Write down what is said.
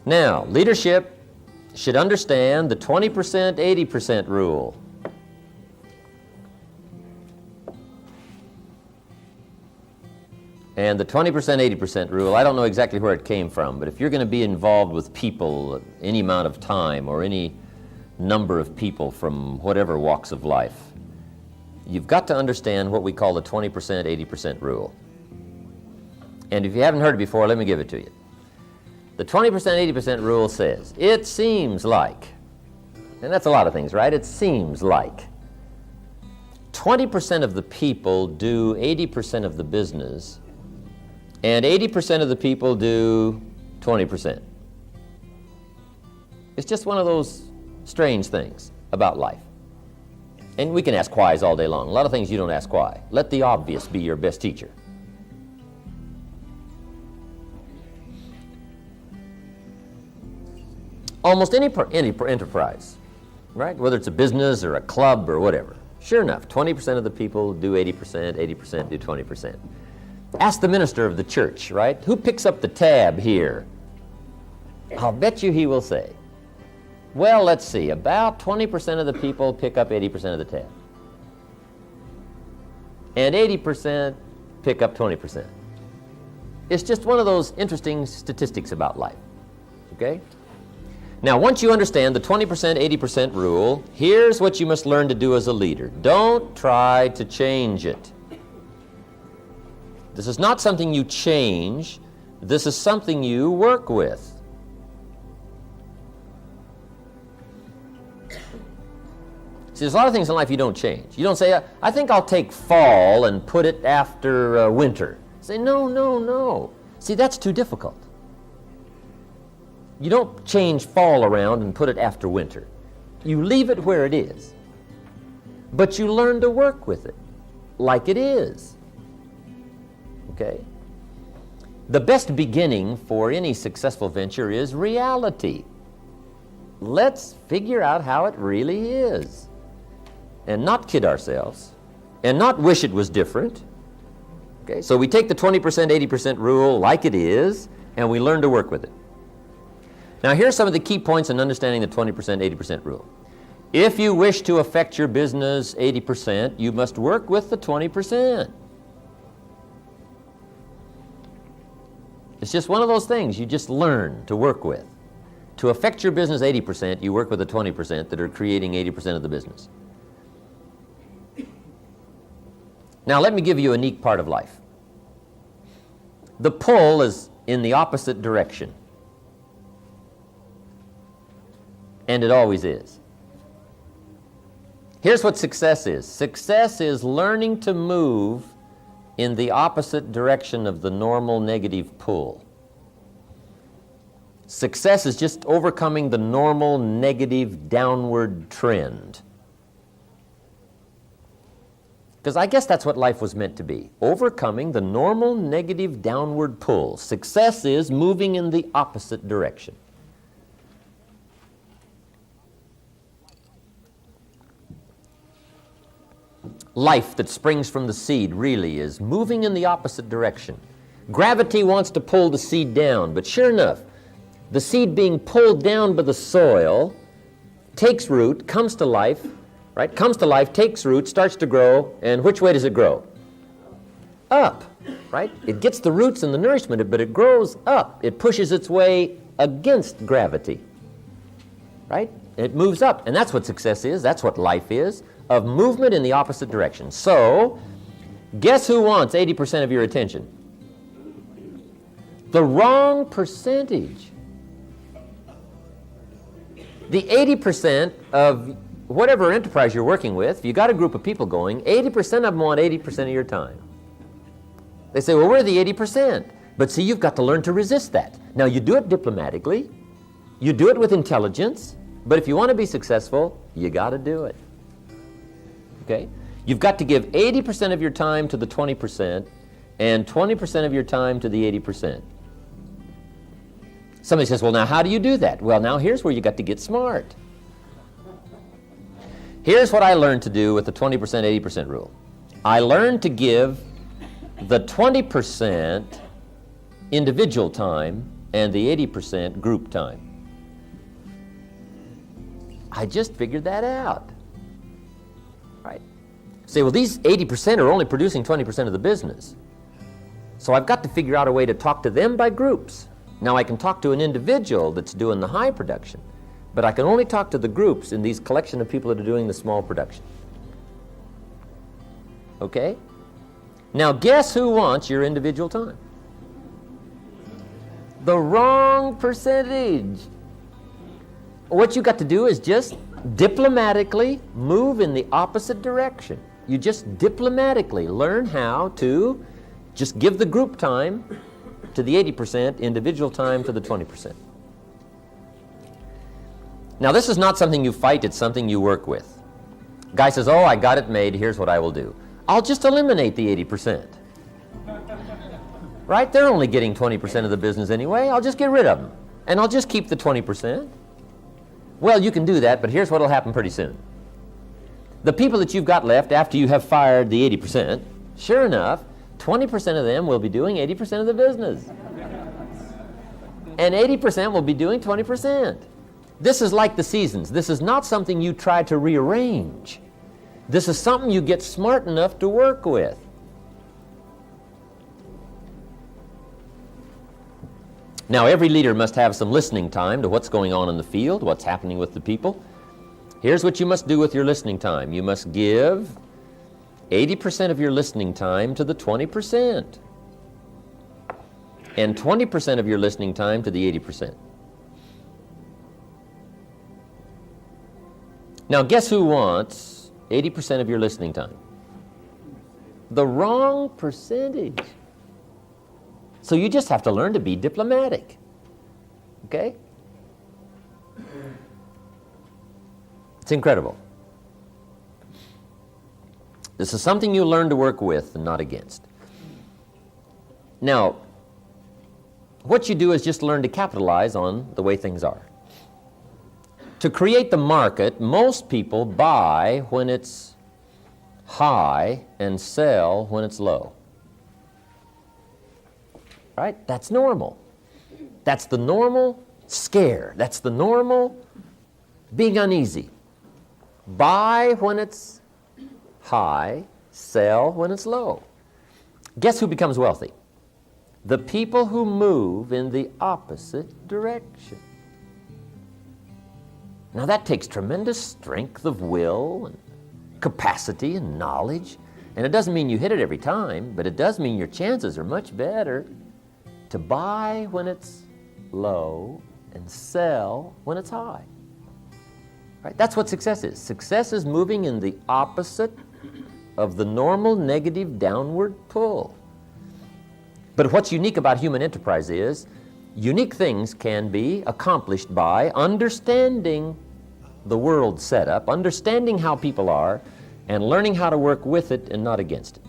Now, leadership should understand the 20%, 80% rule. And the 20%, 80% rule, I don't know exactly where it came from, but if you're going to be involved with people any amount of time or any number of people from whatever walks of life, you've got to understand what we call the 20%, 80% rule. And if you haven't heard it before, let me give it to you. The 20%, 80% rule says, it seems like, and that's a lot of things, right? It seems like 20% of the people do 80% of the business, and 80% of the people do 20%. It's just one of those strange things about life. And we can ask whys all day long. A lot of things you don't ask why. Let the obvious be your best teacher. Almost any enterprise, right? Whether it's a business or a club or whatever. Sure enough, 20% of the people do 80%, 80% do 20%. Ask the minister of the church, right? Who picks up the tab here? I'll bet you he will say, well, let's see, about 20% of the people pick up 80% of the tab. And 80% pick up 20%. It's just one of those interesting statistics about life, okay? Now, once you understand the 20%, 80% rule, here's what you must learn to do as a leader. Don't try to change it. This is not something you change. This is something you work with. See, there's a lot of things in life you don't change. You don't say, I think I'll take fall and put it after winter. Say, no, no, no. See, that's too difficult. You don't change fall around and put it after winter. You leave it where it is. But you learn to work with it like it is. Okay? The best beginning for any successful venture is reality. Let's figure out how it really is. And not kid ourselves. And not wish it was different. Okay? So we take the 20%, 80% rule like it is, and we learn to work with it. Now, here's some of the key points in understanding the 20%, 80% rule. If you wish to affect your business 80%, you must work with the 20%. It's just one of those things you just learn to work with. To affect your business 80%, you work with the 20% that are creating 80% of the business. Now, let me give you a neat part of life. The pull is in the opposite direction. And it always is. Here's what success is. Success is learning to move in the opposite direction of the normal negative pull. Success is just overcoming the normal negative downward trend. Because I guess that's what life was meant to be. Overcoming the normal negative downward pull. Success is moving in the opposite direction. Life that springs from the seed really is moving in the opposite direction. Gravity wants to pull the seed down, but sure enough, the seed being pulled down by the soil takes root, comes to life, right? Comes to life, takes root, starts to grow, and which way does it grow? Up, right? It gets the roots and the nourishment, but it grows up. It pushes its way against gravity, right? It moves up, and that's what success is. That's what life is. Of movement in the opposite direction. So, guess who wants 80% of your attention? The wrong percentage. The 80% of whatever enterprise you're working with, if you got a group of people going, 80% of them want 80% of your time. They say, well, we're the 80%. But see, you've got to learn to resist that. Now, you do it diplomatically. You do it with intelligence. But if you want to be successful, you got to do it. Okay? You've got to give 80% of your time to the 20% and 20% of your time to the 80%. Somebody says, well, now how do you do that? Well, now here's where you got to get smart. Here's what I learned to do with the 20%, 80% rule. I learned to give the 20% individual time and the 80% group time. I just figured that out. Right? Say, well, these 80% are only producing 20% of the business. So I've got to figure out a way to talk to them by groups. Now I can talk to an individual that's doing the high production, but I can only talk to the groups in these collection of people that are doing the small production. Okay? Now guess who wants your individual time? The wrong percentage. What you got to do is just diplomatically move in the opposite direction. You just diplomatically learn how to just give the group time to the 80%, individual time to the 20%. Now this is not something you fight, it's something you work with. Guy says, oh, I got it made, here's what I will do. I'll just eliminate the 80%. Right? They're only getting 20% of the business anyway. I'll just get rid of them. And I'll just keep the 20%. Well, you can do that, but here's what will happen pretty soon. The people that you've got left after you have fired the 80%, sure enough, 20% of them will be doing 80% of the business. And 80% will be doing 20%. This is like the seasons. This is not something you try to rearrange. This is something you get smart enough to work with. Now, every leader must have some listening time to what's going on in the field, what's happening with the people. Here's what you must do with your listening time. You must give 80% of your listening time to the 20%, and 20% of your listening time to the 80%. Now, guess who wants 80% of your listening time? The wrong percentage. So you just have to learn to be diplomatic. Okay? It's incredible. This is something you learn to work with and not against. Now, what you do is just learn to capitalize on the way things are. To create the market, most people buy when it's high and sell when it's low. Right? That's normal. That's the normal scare. That's the normal being uneasy. Buy when it's high, sell when it's low. Guess who becomes wealthy? The people who move in the opposite direction. Now that takes tremendous strength of will and capacity and knowledge. And it doesn't mean you hit it every time, but it does mean your chances are much better to buy when it's low and sell when it's high. Right? That's what success is. Success is moving in the opposite of the normal negative downward pull. But what's unique about human enterprise is unique things can be accomplished by understanding the world setup, understanding how people are, and learning how to work with it and not against it.